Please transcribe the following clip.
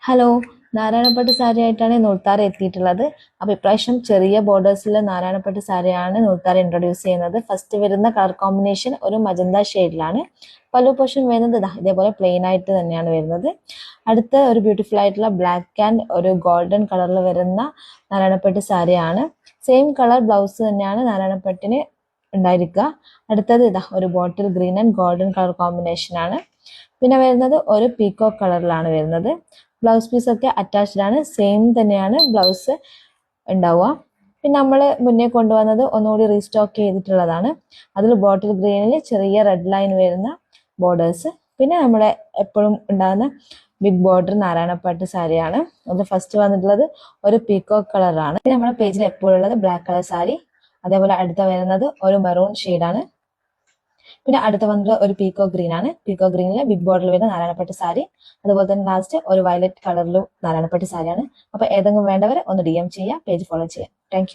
Hello, നാരായണപ്പട്ട് sari ആയിട്ടാണ് നൂൽത്താര എത്തിയിട്ടുള്ളത്. അപ്പോൾ ഇപ്രാവശ്യം ചെറിയ ബോർഡേഴ്സിലെ നാരായണപ്പട്ട് സാരിയാണ് നൂൽത്താര ഇൻട്രൊഡ്യൂസ് ചെയ്യുന്നത്. ഫസ്റ്റ് വരുന്ന കളർ കോമ്പിനേഷൻ ഒരു മജന്ത ഷെയ്ഡിലാണ്. പല്ലു പോർഷൻ വരുന്നത് ഇതേപോലെ പ്ലെയിൻ ആയിട്ട് തന്നെയാണ് വരുന്നത്. അടുത്ത ഒരു ബ്യൂട്ടിഫുൾ ആയിട്ടുള്ള ബ്ലാക്ക് ആൻഡ് ഒരു ഗോൾഡൻ കളറിൽ വരുന്ന നാരായണപ്പട്ട് സാരിയാണ്. സെയിം കളർ ബ്ലൗസ് തന്നെയാണ് നാരായണപ്പട്ടിന് ഉണ്ടായിരിക്കുക. അടുത്തത് ഒരു bottle green and golden colour combination ആണ്. പിന്നെ വരുന്നത് ഒരു പീകോക്ക് കളറിലാണ് വരുന്നത്. ബ്ലൗസ് പീസ് ഒക്കെ അറ്റാച്ച്ഡ് ആണ്, സെയിം തന്നെയാണ് ബ്ലൗസ് ഉണ്ടാവുക. പിന്നെ നമ്മൾ മുന്നേ കൊണ്ടുവന്നത് ഒന്നുകൂടി റീസ്റ്റോക്ക് ചെയ്തിട്ടുള്ളതാണ്. അതിൽ ബോട്ടിൽ ഗ്രീനിൽ ചെറിയ റെഡ് ലൈൻ വരുന്ന ബോർഡേഴ്സ്. പിന്നെ നമ്മുടെ എപ്പോഴും ഉണ്ടാകുന്ന ബിഗ് ബോർഡർ നാരായണപ്പട്ട് സാരിയാണ്. അത് ഫസ്റ്റ് വന്നിട്ടുള്ളത് ഒരു പീകോക്ക് കളറാണ്. പിന്നെ നമ്മുടെ പേജിൽ എപ്പോഴുള്ളത് ബ്ലാക്ക് കളർ സാരി. അതേപോലെ അടുത്ത വരുന്നത് ഒരു മെറൂൺ ഷെയ്ഡാണ്. പിന്നെ അടുത്ത വന്നത് ഒരു പീകോ ഗ്രീൻ ആണ്. പീകോ ഗ്രീനിലെ ബിഗ് ബോർഡറിൽ വരുന്ന നാരായണപ്പട്ട് സാരി. അതുപോലെ തന്നെ ലാസ്റ്റ് ഒരു വയലറ്റ് കളറിലും നാരായണപ്പട്ട് സാരിയാണ്. അപ്പൊ ഏതെങ്കിലും വേണ്ടവർ ഒന്ന് DM ചെയ്യുക, പേജ് ഫോളോ ചെയ്യുക. താങ്ക്